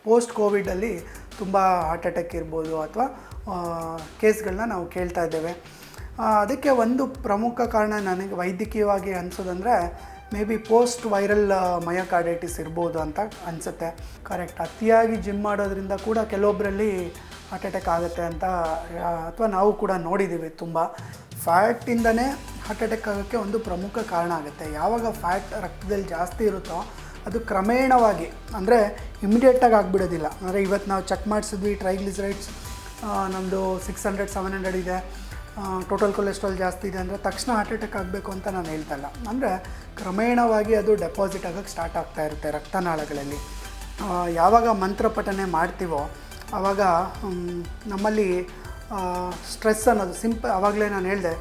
Post ಕೋವಿಡಲ್ಲಿ ತುಂಬ heart attack ಇರ್ಬೋದು ಅಥವಾ ಕೇಸ್ಗಳನ್ನ ನಾವು ಕೇಳ್ತಾ ಇದ್ದೇವೆ. ಅದಕ್ಕೆ ಒಂದು ಪ್ರಮುಖ ಕಾರಣ ನನಗೆ ವೈದ್ಯಕೀಯವಾಗಿ ಅನಿಸೋದಂದರೆ maybe post viral myocarditis ಇರ್ಬೋದು ಅಂತ ಅನಿಸುತ್ತೆ. ಕರೆಕ್ಟ್. ಅತಿಯಾಗಿ ಜಿಮ್ ಮಾಡೋದ್ರಿಂದ ಕೂಡ ಕೆಲವೊಬ್ಬರಲ್ಲಿ ಹಾರ್ಟ್ ಅಟ್ಯಾಕ್ ಆಗುತ್ತೆ ಅಂತ ಅಥವಾ ನಾವು ಕೂಡ ನೋಡಿದ್ದೀವಿ. ತುಂಬ ಫ್ಯಾಟಿಂದನೇ ಹಾರ್ಟ್ ಅಟ್ಯಾಕ್ ಆಗೋಕ್ಕೆ ಒಂದು ಪ್ರಮುಖ ಕಾರಣ ಆಗುತ್ತೆ. ಯಾವಾಗ ಫ್ಯಾಟ್ ರಕ್ತದಲ್ಲಿ ಜಾಸ್ತಿ ಇರುತ್ತೋ ಅದು ಕ್ರಮೇಣವಾಗಿ, ಅಂದರೆ ಇಮಿಡಿಯೇಟಾಗಿ ಆಗಿಬಿಡೋದಿಲ್ಲ. ಅಂದರೆ ಇವತ್ತು ನಾವು ಚೆಕ್ ಮಾಡಿಸಿದ್ವಿ, ಟ್ರೈಗ್ಲಿಸರೈಡ್ಸ್ ನಮ್ಮದು 600-700 ಇದೆ, ಟೋಟಲ್ ಕೊಲೆಸ್ಟ್ರಾಲ್ ಜಾಸ್ತಿ ಇದೆ ಅಂದರೆ ತಕ್ಷಣ ಹಾರ್ಟ್ ಅಟ್ಯಾಕ್ ಆಗಬೇಕು ಅಂತ ನಾನು ಹೇಳ್ತಲ್ಲ. ಅಂದರೆ ಕ್ರಮೇಣವಾಗಿ ಅದು ಡೆಪಾಸಿಟ್ ಆಗೋಕ್ಕೆ ಸ್ಟಾರ್ಟ್ ಆಗ್ತಾ ಇರುತ್ತೆ ರಕ್ತನಾಳಗಳಲ್ಲಿ. ಯಾವಾಗ ಮಂತ್ರ ಪಠನೆ ಮಾಡ್ತೀವೋ ಆವಾಗ ನಮ್ಮಲ್ಲಿ ಸ್ಟ್ರೆಸ್ ಅನ್ನೋದು ಆವಾಗಲೇ ನಾನು ಹೇಳಿದೆ,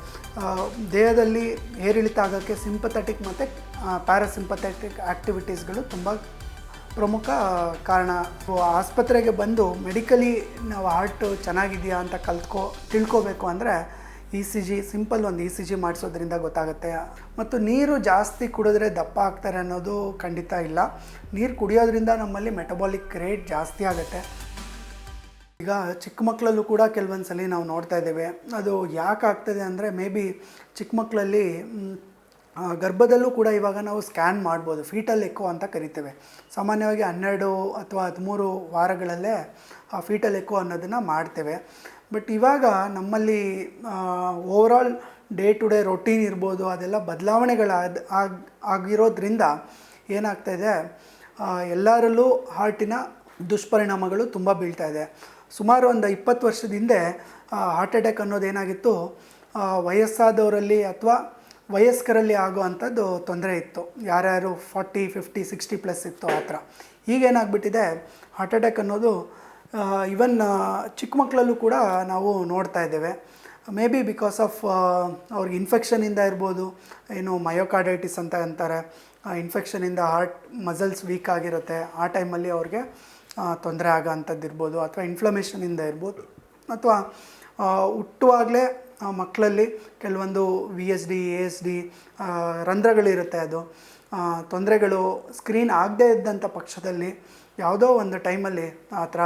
ದೇಹದಲ್ಲಿ ಏರಿಳಿತ ಆಗೋಕ್ಕೆ ಸಿಂಪಥೆಟಿಕ್ ಮತ್ತು ಪ್ಯಾರಾಸಿಂಪಥೆಟಿಕ್ ಆ್ಯಕ್ಟಿವಿಟೀಸ್ಗಳು ತುಂಬ ಪ್ರಮುಖ ಕಾರಣ. ಆಸ್ಪತ್ರೆಗೆ ಬಂದು ಮೆಡಿಕಲಿ ನಾವು ಹಾರ್ಟು ಚೆನ್ನಾಗಿದೆಯಾ ಅಂತ ತಿಳ್ಕೋಬೇಕು ಅಂದರೆ ECG, ಸಿಂಪಲ್ ಒಂದು ECG ಮಾಡಿಸೋದ್ರಿಂದ ಗೊತ್ತಾಗುತ್ತೆ. ಮತ್ತು ನೀರು ಜಾಸ್ತಿ ಕುಡಿದ್ರೆ ದಪ್ಪ ಆಗ್ತಾರೆ ಅನ್ನೋದು ಖಂಡಿತ ಇಲ್ಲ. ನೀರು ಕುಡಿಯೋದ್ರಿಂದ ನಮ್ಮಲ್ಲಿ ಮೆಟಬಾಲಿಕ್ ರೇಟ್ ಜಾಸ್ತಿ ಆಗುತ್ತೆ. ಈಗ ಚಿಕ್ಕ ಮಕ್ಕಳಲ್ಲೂ ಕೂಡ ಕೆಲವೊಂದು ಸಲ ನಾವು ನೋಡ್ತಾ ಇದ್ದೇವೆ. ಅದು ಯಾಕೆ ಆಗ್ತದೆ ಅಂದರೆ ಮೇ ಬಿ ಚಿಕ್ಕ ಮಕ್ಕಳಲ್ಲಿ ಗರ್ಭದಲ್ಲೂ ಕೂಡ ಇವಾಗ ನಾವು ಸ್ಕ್ಯಾನ್ ಮಾಡ್ಬೋದು, ಫೀಟಲ್ ಎಕೋ ಅಂತ ಕರಿತೇವೆ. ಸಾಮಾನ್ಯವಾಗಿ 12 ಅಥವಾ 13 ವಾರಗಳಲ್ಲೇ ಆ ಫೀಟಲ್ ಎಕೋ ಅನ್ನೋದನ್ನು ಮಾಡ್ತೇವೆ. ಬಟ್ ಇವಾಗ ನಮ್ಮಲ್ಲಿ overall day to day routine ಇರ್ಬೋದು, ಅದೆಲ್ಲ ಆಗಿರೋದ್ರಿಂದ ಏನಾಗ್ತಾಯಿದೆ, ಎಲ್ಲರಲ್ಲೂ ಹಾರ್ಟಿನ ದುಷ್ಪರಿಣಾಮಗಳು ತುಂಬ ಬೀಳ್ತಾ ಇದೆ. ಸುಮಾರು ಒಂದು 20 ವರ್ಷದ ಹಿಂದೆ ಹಾರ್ಟ್ ಅಟ್ಯಾಕ್ ಅನ್ನೋದೇನಾಗಿತ್ತು, ವಯಸ್ಸಾದವರಲ್ಲಿ ಅಥವಾ ವಯಸ್ಕರಲ್ಲಿ ಆಗೋ ಅಂಥದ್ದು ತೊಂದರೆ ಇತ್ತು. ಯಾರ್ಯಾರು 40, 50, 60+ ಇತ್ತು ಆ ಥರ. ಈಗೇನಾಗ್ಬಿಟ್ಟಿದೆ, ಹಾರ್ಟ್ ಅಟ್ಯಾಕ್ ಅನ್ನೋದು ಈವನ್ ಚಿಕ್ಕ ಮಕ್ಕಳಲ್ಲೂ ಕೂಡ ನಾವು ನೋಡ್ತಾ ಇದ್ದೇವೆ. ಮೇ ಬಿ ಬಿಕಾಸ್ ಆಫ್ ಅವ್ರಿಗೆ ಇನ್ಫೆಕ್ಷನಿಂದ ಇರ್ಬೋದು, ಏನು ಮಯೋಕಾರ್ಡೈಟಿಸ್ ಅಂತ ಅಂತಾರೆ. ಇನ್ಫೆಕ್ಷನಿಂದ ಹಾರ್ಟ್ ಮಸಲ್ಸ್ ವೀಕ್ ಆಗಿರುತ್ತೆ, ಆ ಟೈಮಲ್ಲಿ ಅವ್ರಿಗೆ ತೊಂದರೆ ಆಗೋ ಅಂಥದ್ದು ಇರ್ಬೋದು, ಅಥವಾ ಇನ್ಫ್ಲಮೇಷನಿಂದ ಇರ್ಬೋದು, ಅಥವಾ ಹುಟ್ಟುವಾಗಲೇ ಮಕ್ಕಳಲ್ಲಿ ಕೆಲವೊಂದು VSD, ASD ರಂಧ್ರಗಳಿರುತ್ತೆ. ಅದು ತೊಂದರೆಗಳು ಸ್ಕ್ರೀನ್ ಆಗದೇ ಇದ್ದಂಥ ಪಕ್ಷದಲ್ಲಿ ಯಾವುದೋ ಒಂದು ಟೈಮಲ್ಲಿ ಆ ಥರ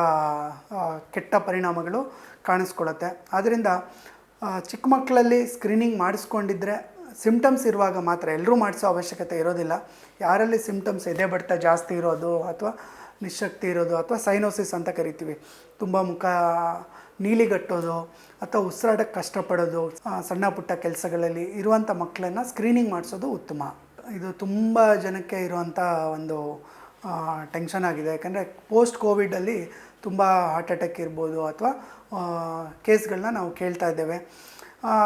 ಕೆಟ್ಟ ಪರಿಣಾಮಗಳು ಕಾಣಿಸ್ಕೊಳ್ಳುತ್ತೆ. ಆದ್ದರಿಂದ ಚಿಕ್ಕ ಮಕ್ಕಳಲ್ಲಿ ಸ್ಕ್ರೀನಿಂಗ್ ಮಾಡಿಸ್ಕೊಂಡಿದ್ರೆ, ಸಿಮ್ಟಮ್ಸ್ ಇರುವಾಗ ಮಾತ್ರ, ಎಲ್ಲರೂ ಮಾಡಿಸೋ ಅವಶ್ಯಕತೆ ಇರೋದಿಲ್ಲ. ಯಾರಲ್ಲಿ ಸಿಮ್ಟಮ್ಸ್ ಎದೆ ಬಡಿತ ಜಾಸ್ತಿ ಇರೋದು, ಅಥವಾ ನಿಶಕ್ತಿ ಇರೋದು, ಅಥವಾ ಸೈನೋಸಿಸ್ ಅಂತ ಕರಿತೀವಿ, ತುಂಬ ಮುಖ ನೀಲಿಗಟ್ಟೋದು ಅಥವಾ ಉಸಿರಾಟಕ್ಕೆ ಕಷ್ಟಪಡೋದು, ಸಣ್ಣ ಪುಟ್ಟ ಕೆಲಸಗಳಲ್ಲಿ ಇರುವಂಥ ಮಕ್ಕಳನ್ನು ಸ್ಕ್ರೀನಿಂಗ್ ಮಾಡಿಸೋದು ಉತ್ತಮ. ಇದು ತುಂಬ ಜನಕ್ಕೆ ಇರುವಂಥ ಒಂದು ಟೆನ್ಷನ್ ಆಗಿದೆ. ಯಾಕಂದರೆ ಪೋಸ್ಟ್ ಕೋವಿಡಲ್ಲಿ ತುಂಬ ಹಾರ್ಟ್ ಅಟ್ಯಾಕ್ ಇರ್ಬೋದು ಅಥವಾ ಕೇಸ್ಗಳನ್ನ ನಾವು ಕೇಳ್ತಾ ಇದ್ದೇವೆ.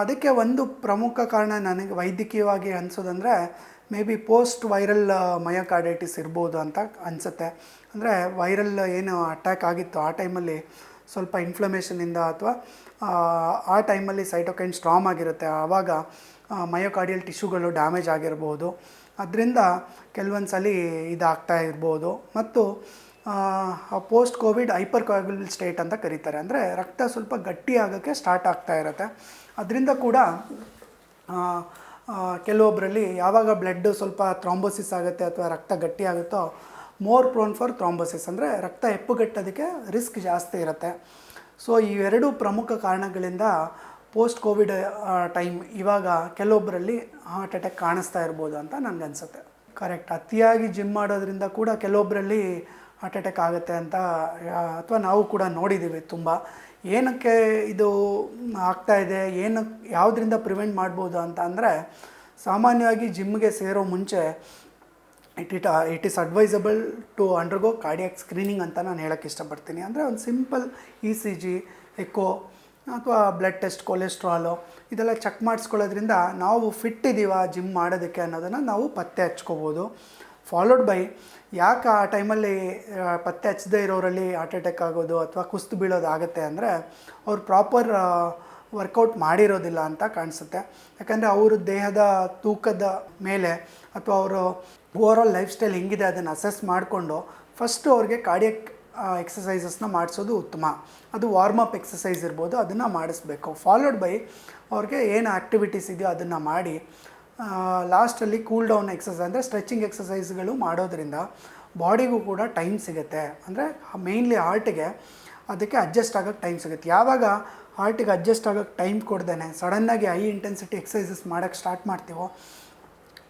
ಅದಕ್ಕೆ ಒಂದು ಪ್ರಮುಖ ಕಾರಣ ನನಗೆ ವೈದ್ಯಕೀಯವಾಗಿ ಅನಿಸೋದಂದರೆ maybe post viral myocarditis ಇರ್ಬೋದು ಅಂತ ಅನಿಸುತ್ತೆ. ಅಂದರೆ ವೈರಲ್ ಏನು ಅಟ್ಯಾಕ್ ಆಗಿತ್ತು ಆ ಟೈಮಲ್ಲಿ ಸ್ವಲ್ಪ ಇನ್ಫ್ಲಮೇಷನಿಂದ ಅಥವಾ ಆ ಟೈಮಲ್ಲಿ ಸೈಟೋಕೈನ್ ಸ್ಟ್ರಾಂಗ್ ಆಗಿರುತ್ತೆ, ಆವಾಗ ಮಯೋಕಾರ್ಡಿಯಲ್ ಟಿಶ್ಯೂಗಳು ಡ್ಯಾಮೇಜ್ ಆಗಿರ್ಬೋದು. ಅದರಿಂದ ಕೆಲವೊಂದು ಸಲ ಇದಾಗ್ತಾ ಇರ್ಬೋದು. ಮತ್ತು ಪೋಸ್ಟ್ ಕೋವಿಡ್ ಹೈಪರ್ ಕೋಯಾಗ್ಯುಲೇಬಲ್ ಸ್ಟೇಟ್ ಅಂತ ಕರೀತಾರೆ. ಅಂದರೆ ರಕ್ತ ಸ್ವಲ್ಪ ಗಟ್ಟಿ ಆಗೋಕ್ಕೆ ಸ್ಟಾರ್ಟ್ ಆಗ್ತಾ ಇರುತ್ತೆ. ಅದರಿಂದ ಕೂಡ ಕೆಲವೊಬ್ಬರಲ್ಲಿ ಯಾವಾಗ ಬ್ಲಡ್ ಸ್ವಲ್ಪ ಥ್ರಾಂಬೋಸಿಸ್ ಆಗುತ್ತೆ ಅಥವಾ ರಕ್ತ ಗಟ್ಟಿ ಆಗುತ್ತೋ, ಮೋರ್ ಪ್ರೋನ್ ಫಾರ್ ಥ್ರಾಂಬೋಸಿಸ್, ಅಂದರೆ ರಕ್ತ ಹೆಪ್ಪುಗಟ್ಟೋದಕ್ಕೆ ರಿಸ್ಕ್ ಜಾಸ್ತಿ ಇರುತ್ತೆ. ಸೊ ಇವೆರಡು ಪ್ರಮುಖ ಕಾರಣಗಳಿಂದ ಪೋಸ್ಟ್ ಕೋವಿಡ್ ಟೈಮ್ ಇವಾಗ ಕೆಲವೊಬ್ಬರಲ್ಲಿ ಹಾರ್ಟ್ ಅಟ್ಯಾಕ್ ಕಾಣಿಸ್ತಾ ಇರ್ಬೋದು ಅಂತ ನನಗನ್ಸುತ್ತೆ. ಕರೆಕ್ಟ್. ಅತಿಯಾಗಿ ಜಿಮ್ ಮಾಡೋದ್ರಿಂದ ಕೂಡ ಕೆಲವೊಬ್ಬರಲ್ಲಿ ಹಾರ್ಟ್ ಅಟ್ಯಾಕ್ ಆಗುತ್ತೆ ಅಂತ ಅಥವಾ ನಾವು ಕೂಡ ನೋಡಿದ್ದೀವಿ. ತುಂಬ ಏನಕ್ಕೆ ಇದು ಆಗ್ತಾಯಿದೆ, ಯಾವುದರಿಂದ ಪ್ರಿವೆಂಟ್ ಮಾಡ್ಬೋದು ಅಂತ ಅಂದರೆ, ಸಾಮಾನ್ಯವಾಗಿ ಜಿಮ್ಗೆ ಸೇರೋ ಮುಂಚೆ it is advisable to undergo cardiac screening ಅಂತ ನಾನು ಹೇಳೋಕ್ಕೆ ಇಷ್ಟಪಡ್ತೀನಿ. ಅಂದರೆ ಒಂದು ಸಿಂಪಲ್ ECG, ಎಕೋ ಅಥವಾ ಬ್ಲಡ್ ಟೆಸ್ಟ್, ಕೊಲೆಸ್ಟ್ರಾಲು ಇದೆಲ್ಲ ಚೆಕ್ ಮಾಡಿಸ್ಕೊಳ್ಳೋದ್ರಿಂದ ನಾವು ಫಿಟ್ ಇದ್ದೀವಾ ಜಿಮ್ ಮಾಡೋದಕ್ಕೆ ಅನ್ನೋದನ್ನು ನಾವು ಪತ್ತೆ ಹಚ್ಕೋಬೋದು. ಫಾಲೋಡ್ ಬೈ ಯಾಕೆ ಆ ಟೈಮಲ್ಲಿ ಪತ್ತೆ ಹಚ್ಚದೇ ಇರೋರಲ್ಲಿ ಹಾರ್ಟ್ ಅಟ್ಯಾಕ್ ಆಗೋದು ಅಥವಾ ಕುಸ್ತು ಬೀಳೋದಾಗುತ್ತೆ ಅಂದರೆ, ಅವ್ರು ಪ್ರಾಪರ್ ವರ್ಕೌಟ್ ಮಾಡಿರೋದಿಲ್ಲ ಅಂತ ಕಾಣಿಸುತ್ತೆ. ಯಾಕಂದರೆ ಅವರು ದೇಹದ ತೂಕದ ಮೇಲೆ ಅಥವಾ ಅವರು ಓವರಾಲ್ ಲೈಫ್ ಸ್ಟೈಲ್ ಹೆಂಗಿದೆ ಅದನ್ನು ಅಸೆಸ್ ಮಾಡಿಕೊಂಡು ಫಸ್ಟು ಅವ್ರಿಗೆ ಕಾರ್ಡಿಯಕ್ ಎಕ್ಸಸೈಸಸ್ನ ಮಾಡಿಸೋದು ಉತ್ತಮ. ಅದು ವಾರ್ಮಪ್ ಎಕ್ಸಸೈಸ್ ಇರ್ಬೋದು, ಅದನ್ನು ಮಾಡಿಸ್ಬೇಕು. ಫಾಲೋಡ್ ಬೈ ಅವ್ರಿಗೆ ಏನು ಆ್ಯಕ್ಟಿವಿಟೀಸ್ ಇದೆಯೋ ಅದನ್ನು ಮಾಡಿ ಲಾಸ್ಟಲ್ಲಿ ಕೂಲ್ ಡೌನ್ ಎಕ್ಸಸೈಸ್ ಅಂದರೆ ಸ್ಟ್ರೆಚಿಂಗ್ ಎಕ್ಸಸೈಸ್ಗಳು ಮಾಡೋದ್ರಿಂದ ಬಾಡಿಗೂ ಕೂಡ ಟೈಮ್ ಸಿಗುತ್ತೆ. ಅಂದರೆ ಮೇಯ್ನ್ಲಿ ಹಾರ್ಟಿಗೆ ಅದಕ್ಕೆ ಅಡ್ಜಸ್ಟ್ ಆಗೋಕ್ಕೆ ಟೈಮ್ ಸಿಗುತ್ತೆ. ಯಾವಾಗ ಹಾರ್ಟಿಗೆ ಅಡ್ಜಸ್ಟ್ ಆಗೋಕ್ಕೆ ಟೈಮ್ ಕೊಡ್ದೇನೆ ಸಡನ್ನಾಗಿ ಹೈ ಇಂಟೆನ್ಸಿಟಿ ಎಕ್ಸಸೈಸಸ್ ಮಾಡೋಕ್ಕೆ ಸ್ಟಾರ್ಟ್ ಮಾಡ್ತೀವೋ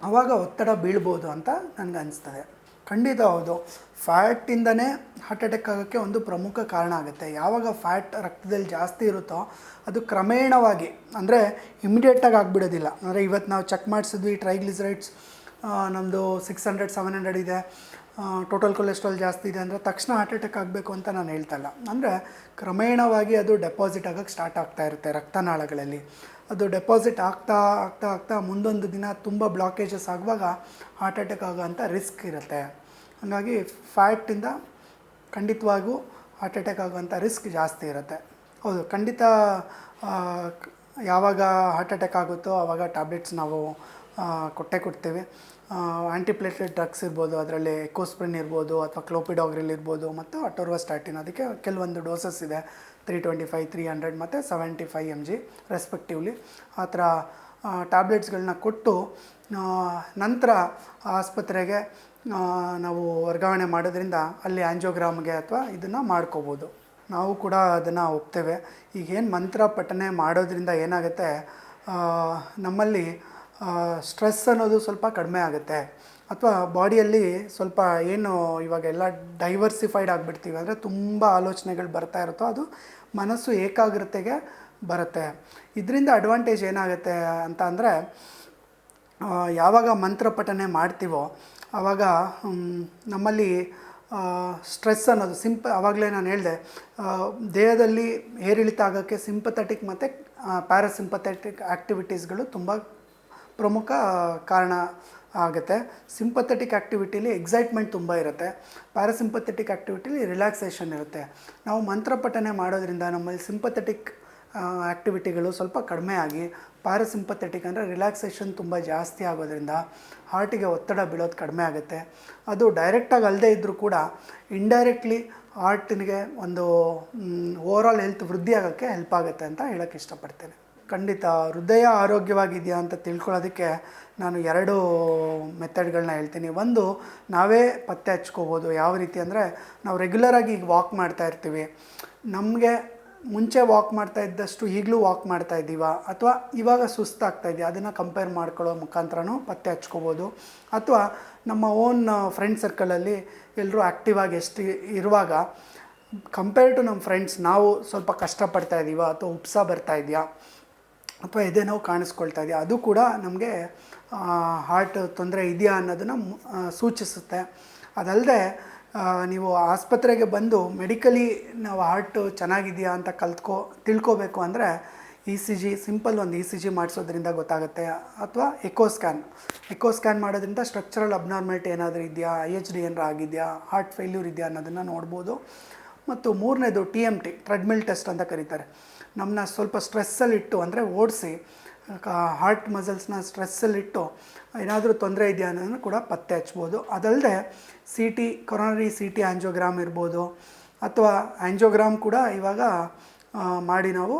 ಆವಾಗ ಒತ್ತಡ ಬೀಳ್ಬೋದು ಅಂತ ನನಗೆ ಅನಿಸ್ತದೆ. ಖಂಡಿತ ಹೌದು, ಫ್ಯಾಟಿಂದನೇ ಹಾರ್ಟ್ ಅಟ್ಯಾಕ್ ಆಗೋಕ್ಕೆ ಒಂದು ಪ್ರಮುಖ ಕಾರಣ ಆಗುತ್ತೆ. ಯಾವಾಗ ಫ್ಯಾಟ್ ರಕ್ತದಲ್ಲಿ ಜಾಸ್ತಿ ಇರುತ್ತೋ ಅದು ಕ್ರಮೇಣವಾಗಿ, ಅಂದರೆ ಇಮಿಡಿಯೇಟಾಗಿ ಆಗಿಬಿಡೋದಿಲ್ಲ. ಅಂದರೆ ಇವತ್ತು ನಾವು ಚೆಕ್ ಮಾಡಿಸಿದ್ವಿ, ಟ್ರೈಗ್ಲಿಸರೈಡ್ಸ್ ನಮ್ಮದು 600-700 ಇದೆ, ಟೋಟಲ್ ಕೊಲೆಸ್ಟ್ರಾಲ್ ಜಾಸ್ತಿ ಇದೆ ಅಂದರೆ ತಕ್ಷಣ ಹಾರ್ಟ್ ಅಟ್ಯಾಕ್ ಆಗಬೇಕು ಅಂತ ನಾನು ಹೇಳ್ತಾ ಇಲ್ಲ. ಅಂದರೆ ಕ್ರಮೇಣವಾಗಿ ಅದು ಡೆಪಾಸಿಟ್ ಆಗೋಕ್ಕೆ ಸ್ಟಾರ್ಟ್ ಆಗ್ತಾ ಇರುತ್ತೆ ರಕ್ತನಾಳಗಳಲ್ಲಿ. ಅದು ಡೆಪಾಸಿಟ್ ಆಗ್ತಾ ಆಗ್ತಾ ಆಗ್ತಾ ಮುಂದೊಂದು ದಿನ ತುಂಬ ಬ್ಲಾಕೇಜಸ್ ಆಗುವಾಗ ಹಾರ್ಟ್ ಅಟ್ಯಾಕ್ ಆಗೋವಂಥ ರಿಸ್ಕ್ ಇರುತ್ತೆ. ಹಾಗಾಗಿ ಫ್ಯಾಟಿಂದ ಖಂಡಿತವಾಗೂ ಹಾರ್ಟ್ ಅಟ್ಯಾಕ್ ಆಗುವಂಥ ರಿಸ್ಕ್ ಜಾಸ್ತಿ ಇರುತ್ತೆ. ಹೌದು, ಖಂಡಿತ ಯಾವಾಗ ಹಾರ್ಟ್ ಅಟ್ಯಾಕ್ ಆಗುತ್ತೋ ಆವಾಗ ಟ್ಯಾಬ್ಲೆಟ್ಸ್ ನಾವು ಕೊಡ್ತೀವಿ. ಆ್ಯಂಟಿಪ್ಲೇಟ್ಲೆಟ್ ಡ್ರಗ್ಸ್ ಇರ್ಬೋದು, ಅದರಲ್ಲಿ ಎಕೋಸ್ಪ್ರಿನ್ ಇರ್ಬೋದು ಅಥವಾ ಕ್ಲೋಪಿಡಾಗ್ರಿಲ್ ಇರ್ಬೋದು ಮತ್ತು ಅಟೋರ್ವಾಸ್ಟಾಟಿನ್. ಅದಕ್ಕೆ ಕೆಲವೊಂದು ಡೋಸಸ್ ಇದೆ, 325, 300 ಮತ್ತು 75 mg ರೆಸ್ಪೆಕ್ಟಿವ್ಲಿ. ಆ ಥರ ಟ್ಯಾಬ್ಲೆಟ್ಸ್ಗಳನ್ನ ಕೊಟ್ಟು ನಂತರ ಆಸ್ಪತ್ರೆಗೆ ನಾವು ವರ್ಗಾವಣೆ ಮಾಡೋದ್ರಿಂದ ಅಲ್ಲಿ ಆ್ಯಂಜಿಯೋಗ್ರಾಮ್ಗೆ ಅಥವಾ ಇದನ್ನು ಮಾಡ್ಕೋಬೋದು. ನಾವು ಕೂಡ ಅದನ್ನು ಒಪ್ತೇವೆ. ಈಗೇನು ಮಂತ್ರ ಪಠನೆ ಮಾಡೋದ್ರಿಂದ ಏನಾಗುತ್ತೆ, ನಮ್ಮಲ್ಲಿ ಸ್ಟ್ರೆಸ್ ಅನ್ನೋದು ಸ್ವಲ್ಪ ಕಡಿಮೆ ಆಗುತ್ತೆ. ಅಥವಾ ಬಾಡಿಯಲ್ಲಿ ಸ್ವಲ್ಪ ಏನು ಇವಾಗೆಲ್ಲ ಡೈವರ್ಸಿಫೈಡ್ ಆಗಿಬಿಡ್ತೀವಿ, ಅಂದರೆ ತುಂಬ ಆಲೋಚನೆಗಳು ಬರ್ತಾ ಇರುತ್ತೋ ಅದು ಮನಸ್ಸು ಏಕಾಗ್ರತೆಗೆ ಬರುತ್ತೆ. ಇದರಿಂದ ಅಡ್ವಾಂಟೇಜ್ ಏನಾಗುತ್ತೆ ಅಂತ ಅಂದರೆ, ಯಾವಾಗ ಮಂತ್ರ ಪಠನೆ ಮಾಡ್ತೀವೋ ಆವಾಗ ನಮ್ಮಲ್ಲಿ ಸ್ಟ್ರೆಸ್ ಅನ್ನೋದು ಆವಾಗಲೇ ನಾನು ಹೇಳಿದೆ, ದೇಹದಲ್ಲಿ ಏರಿಳಿತ ಆಗೋಕ್ಕೆ ಸಿಂಪಥೆಟಿಕ್ ಮತ್ತು ಪ್ಯಾರಾಸಿಂಪಥೆಟಿಕ್ ಆ್ಯಕ್ಟಿವಿಟೀಸ್ಗಳು ತುಂಬ ಪ್ರಮುಖ ಕಾರಣ ಆಗುತ್ತೆ. ಸಿಂಪಥೆಟಿಕ್ ಆ್ಯಕ್ಟಿವಿಟೀಲಿ ಎಕ್ಸೈಟ್ಮೆಂಟ್ ತುಂಬ ಇರುತ್ತೆ, ಪ್ಯಾರಾಸಿಂಪಥೆಟಿಕ್ ಆ್ಯಕ್ಟಿವಿಟೀಲಿ ರಿಲ್ಯಾಕ್ಸೇಷನ್ ಇರುತ್ತೆ. ನಾವು ಮಂತ್ರ ಪಠನೆ ಮಾಡೋದ್ರಿಂದ ನಮ್ಮಲ್ಲಿ ಸಿಂಪಥೆಟಿಕ್ ಆ್ಯಕ್ಟಿವಿಟಿಗಳು ಸ್ವಲ್ಪ ಕಡಿಮೆ ಆಗಿ ಪ್ಯಾರಾಸಿಂಪಥೆಟಿಕ್ ಅಂದರೆ ರಿಲ್ಯಾಕ್ಸೇಷನ್ ತುಂಬ ಜಾಸ್ತಿ ಆಗೋದ್ರಿಂದ ಹಾರ್ಟಿಗೆ ಒತ್ತಡ ಬೀಳೋದು ಕಡಿಮೆ ಆಗುತ್ತೆ. ಅದು ಡೈರೆಕ್ಟಾಗಿ ಅಲ್ಲದೆ ಇದ್ದರೂ ಕೂಡ ಇಂಡೈರೆಕ್ಟ್ಲಿ ಹಾರ್ಟಿಗೆ ಒಂದು ಓವರಾಲ್ ಹೆಲ್ತ್ ವೃದ್ಧಿ ಆಗೋಕ್ಕೆ ಹೆಲ್ಪ್ ಆಗುತ್ತೆ ಅಂತ ಹೇಳೋಕ್ಕೆ ಇಷ್ಟಪಡ್ತೇನೆ. ಖಂಡಿತ ಹೃದಯ ಆರೋಗ್ಯವಾಗಿದೆಯಾ ಅಂತ ತಿಳ್ಕೊಳ್ಳೋದಕ್ಕೆ ನಾನು 2 ಮೆಥಡ್ಗಳನ್ನ ಹೇಳ್ತೀನಿ. ಒಂದು, ನಾವೇ ಪತ್ತೆ ಹಚ್ಕೋಬೋದು. ಯಾವ ರೀತಿ ಅಂದರೆ, ನಾವು ರೆಗ್ಯುಲರಾಗಿ ಈಗ ವಾಕ್ ಮಾಡ್ತಾ ಇರ್ತೀವಿ, ನಮಗೆ ಮುಂಚೆ ವಾಕ್ ಮಾಡ್ತಾ ಇದ್ದಷ್ಟು ಈಗಲೂ ವಾಕ್ ಮಾಡ್ತಾ ಇದ್ದೀವಾ ಅಥವಾ ಇವಾಗ ಸುಸ್ತಾಗ್ತಾ ಇದೆಯಾ, ಅದನ್ನು ಕಂಪೇರ್ ಮಾಡ್ಕೊಳ್ಳೋ ಮುಖಾಂತರನೂ ಪತ್ತೆ ಹಚ್ಕೋಬೋದು. ಅಥವಾ ನಮ್ಮ ಓನ್ ಫ್ರೆಂಡ್ ಸರ್ಕಲಲ್ಲಿ ಎಲ್ಲರೂ ಆ್ಯಕ್ಟಿವ್ ಆಗಿ ಎಷ್ಟು ಇರುವಾಗ ಕಂಪೇರ್ ಟು ನಮ್ಮ ಫ್ರೆಂಡ್ಸ್ ನಾವು ಸ್ವಲ್ಪ ಕಷ್ಟಪಡ್ತಾ ಇದ್ದೀವಾ ಅಥವಾ ಉಪ್ಸ ಬರ್ತಾ ಇದೆಯಾ ಅಥವಾ ಎದೆ ನೋವು ಕಾಣಿಸ್ಕೊಳ್ತಾ ಇದೆಯಾ, ಅದು ಕೂಡ ನಮಗೆ ಹಾರ್ಟ್ ತೊಂದರೆ ಇದೆಯಾ ಅನ್ನೋದನ್ನು ಸೂಚಿಸುತ್ತೆ. ಅದಲ್ಲದೆ ನೀವು ಆಸ್ಪತ್ರೆಗೆ ಬಂದು ಮೆಡಿಕಲಿ ನಾವು ಹಾರ್ಟು ಚೆನ್ನಾಗಿದೆಯಾ ಅಂತ ತಿಳ್ಕೋಬೇಕು ಅಂದರೆ ECG, ಸಿಂಪಲ್ ಒಂದು ECG ಮಾಡಿಸೋದ್ರಿಂದ ಗೊತ್ತಾಗುತ್ತೆ. ಅಥವಾ ಎಕೋ ಸ್ಕ್ಯಾನ್ ಮಾಡೋದ್ರಿಂದ ಸ್ಟ್ರಕ್ಚರಲ್ ಅಬ್ನಾರ್ಮಲಿಟಿ ಏನಾದರೂ ಇದೆಯಾ, IHD ಏನಾರು ಆಗಿದೆಯಾ, ಹಾರ್ಟ್ ಫೇಲ್ಯೂರ್ ಇದೆಯಾ ಅನ್ನೋದನ್ನು ನೋಡ್ಬೋದು. ಮತ್ತು 3ನೇದು TMT, ಟ್ರೆಡ್ಮಿಲ್ ಟೆಸ್ಟ್ ಅಂತ ಕರೀತಾರೆ. ನಮ್ಮನ್ನ ಸ್ವಲ್ಪ ಸ್ಟ್ರೆಸ್ಸಲ್ಲಿಟ್ಟು, ಅಂದರೆ ಓಡಿಸಿ ಹಾರ್ಟ್ ಮಸಲ್ಸ್ನ ಸ್ಟ್ರೆಸ್ಸಲ್ಲಿಟ್ಟು ಏನಾದರೂ ತೊಂದರೆ ಇದೆಯಾ ಅನ್ನೋದನ್ನು ಕೂಡ ಪತ್ತೆ ಹಚ್ಬೋದು. ಅದಲ್ಲದೆ CT, ಕೊರೋನರಿ CT ಆ್ಯಂಜಿಯೋಗ್ರಾಮ್ ಇರ್ಬೋದು, ಅಥವಾ ಆ್ಯಂಜಿಯೋಗ್ರಾಮ್ ಕೂಡ ಇವಾಗ ಮಾಡಿ ನಾವು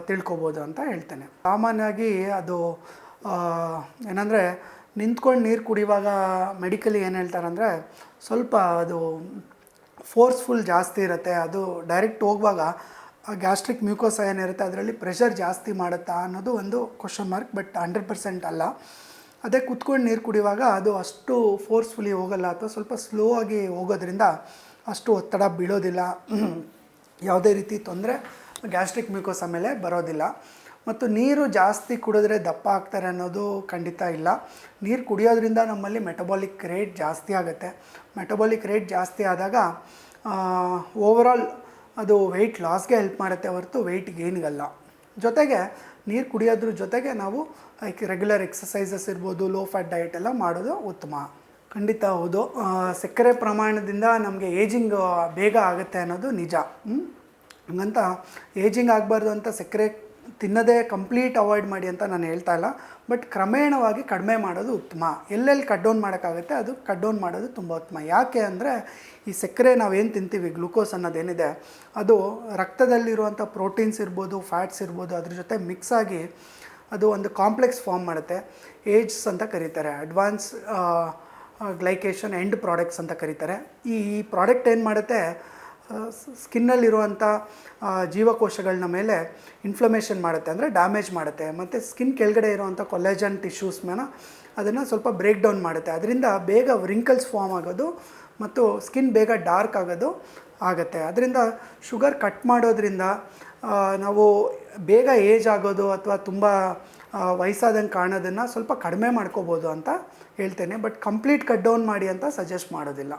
ತಿಳ್ಕೊಬೋದು ಅಂತ ಹೇಳ್ತೇನೆ. ಸಾಮಾನ್ಯವಾಗಿ ಅದು ಏನಂದರೆ, ನಿಂತ್ಕೊಂಡು ನೀರು ಕುಡಿಯುವಾಗ ಮೆಡಿಕಲಿ ಏನು ಹೇಳ್ತಾರಂದರೆ, ಸ್ವಲ್ಪ ಅದು ಫೋರ್ಸ್ಫುಲ್ ಜಾಸ್ತಿ ಇರುತ್ತೆ. ಅದು ಡೈರೆಕ್ಟ್ ಹೋಗುವಾಗ ಗ್ಯಾಸ್ಟ್ರಿಕ್ ಮ್ಯೂಕೋಸ ಏನಿರುತ್ತೆ ಅದರಲ್ಲಿ ಪ್ರೆಷರ್ ಜಾಸ್ತಿ ಮಾಡುತ್ತಾ ಅನ್ನೋದು ಒಂದು ಕ್ವಶನ್ ಮಾರ್ಕ್. ಬಟ್ 100% ಅಲ್ಲ. ಅದೇ ಕುತ್ಕೊಂಡು ನೀರು ಕುಡಿಯುವಾಗ ಅದು ಅಷ್ಟು ಫೋರ್ಸ್ಫುಲಿ ಹೋಗಲ್ಲ, ಅಥವಾ ಸ್ವಲ್ಪ ಸ್ಲೋ ಆಗಿ ಹೋಗೋದ್ರಿಂದ ಅಷ್ಟು ಒತ್ತಡ ಬೀಳೋದಿಲ್ಲ, ಯಾವುದೇ ರೀತಿ ತೊಂದರೆ ಗ್ಯಾಸ್ಟ್ರಿಕ್ ಮ್ಯೂಕೋಸ ಮೇಲೆ ಬರೋದಿಲ್ಲ. ಮತ್ತು ನೀರು ಜಾಸ್ತಿ ಕುಡಿದ್ರೆ ದಪ್ಪ ಆಗ್ತಾರೆ ಅನ್ನೋದು ಖಂಡಿತ ಇಲ್ಲ. ನೀರು ಕುಡಿಯೋದ್ರಿಂದ ನಮ್ಮಲ್ಲಿ ಮೆಟಬಾಲಿಕ್ ರೇಟ್ ಜಾಸ್ತಿ ಆಗುತ್ತೆ. ಮೆಟಬಾಲಿಕ್ ರೇಟ್ ಜಾಸ್ತಿ ಆದಾಗ ಓವರಾಲ್ ಅದು ವೆಯ್ಟ್ ಲಾಸ್ಗೆ ಹೆಲ್ಪ್ ಮಾಡುತ್ತೆ ಹೊರತು ವೆಯ್ಟ್ ಗೇನ್ಗಲ್ಲ. ಜೊತೆಗೆ ನೀರು ಕುಡಿಯೋದ್ರ ಜೊತೆಗೆ ನಾವು ರೆಗ್ಯುಲರ್ ಎಕ್ಸಸೈಸಸ್ ಇರ್ಬೋದು, ಲೋ ಫ್ಯಾಟ್ ಡಯಟ್ ಎಲ್ಲ ಮಾಡೋದು ಉತ್ತಮ. ಖಂಡಿತ ಹೌದು, ಸಕ್ಕರೆ ಪ್ರಮಾಣದಿಂದ ನಮಗೆ ಏಜಿಂಗ್ ಬೇಗ ಆಗುತ್ತೆ ಅನ್ನೋದು ನಿಜ. ಹಂಗಂತ ಏಜಿಂಗ್ ಆಗಬಾರ್ದು ಅಂತ ಸಕ್ಕರೆ ತಿನ್ನೋದೇ ಕಂಪ್ಲೀಟ್ ಅವಾಯ್ಡ್ ಮಾಡಿ ಅಂತ ನಾನು ಹೇಳ್ತಾ ಇಲ್ಲ. ಬಟ್ ಕ್ರಮೇಣವಾಗಿ ಕಡಿಮೆ ಮಾಡೋದು ಉತ್ತಮ. ಎಲ್ಲೆಲ್ಲಿ ಕಟ್ ಡೌನ್ ಮಾಡೋಕ್ಕಾಗುತ್ತೆ ಅದು ಕಟ್ ಡೌನ್ ಮಾಡೋದು ತುಂಬ ಉತ್ತಮ. ಯಾಕೆ ಅಂದರೆ, ಈ ಸಕ್ಕರೆ ನಾವೇನು ತಿಂತೀವಿ, ಗ್ಲೂಕೋಸ್ ಅನ್ನೋದೇನಿದೆ, ಅದು ರಕ್ತದಲ್ಲಿರುವಂಥ ಪ್ರೋಟೀನ್ಸ್ ಇರ್ಬೋದು, ಫ್ಯಾಟ್ಸ್ ಇರ್ಬೋದು, ಅದ್ರ ಜೊತೆ ಮಿಕ್ಸ್ ಆಗಿ ಅದು ಒಂದು ಕಾಂಪ್ಲೆಕ್ಸ್ ಫಾರ್ಮ್ ಮಾಡುತ್ತೆ. ಏಜ್ಸ್ ಅಂತ ಕರೀತಾರೆ, ಅಡ್ವಾನ್ಸ್ ಗ್ಲೈಕೇಷನ್ ಎಂಡ್ ಪ್ರಾಡಕ್ಟ್ಸ್ ಅಂತ ಕರೀತಾರೆ. ಈ ಪ್ರಾಡಕ್ಟ್ ಏನು ಮಾಡುತ್ತೆ, ಸ್ಕಿನ್ನಲ್ಲಿರುವಂಥ ಜೀವಕೋಶಗಳನ್ನ ಮೇಲೆ ಇನ್ಫ್ಲಮೇಷನ್ ಮಾಡುತ್ತೆ, ಅಂದರೆ ಡ್ಯಾಮೇಜ್ ಮಾಡುತ್ತೆ. ಮತ್ತು ಸ್ಕಿನ್ ಕೆಳಗಡೆ ಇರುವಂಥ ಕೊಲೆಜನ್ ಟಿಶ್ಯೂಸ್ ಮೇಲೆ ಅದನ್ನು ಸ್ವಲ್ಪ ಬ್ರೇಕ್ ಡೌನ್ ಮಾಡುತ್ತೆ. ಅದರಿಂದ ಬೇಗ ವ್ರಿಂಕಲ್ಸ್ ಫಾರ್ಮ್ ಆಗೋದು ಮತ್ತು ಸ್ಕಿನ್ ಬೇಗ ಡಾರ್ಕ್ ಆಗೋದು ಆಗುತ್ತೆ. ಅದರಿಂದ ಶುಗರ್ ಕಟ್ ಮಾಡೋದ್ರಿಂದ ನಾವು ಬೇಗ ಏಜ್ ಆಗೋದು ಅಥವಾ ತುಂಬ ವಯಸ್ಸಾದಂಗೆ ಕಾಣೋದನ್ನು ಸ್ವಲ್ಪ ಕಡಿಮೆ ಮಾಡ್ಕೋಬೋದು ಅಂತ ಹೇಳ್ತೇನೆ. ಬಟ್ ಕಂಪ್ಲೀಟ್ ಕಟ್ ಡೌನ್ ಮಾಡಿ ಅಂತ ಸಜೆಸ್ಟ್ ಮಾಡೋದಿಲ್ಲ.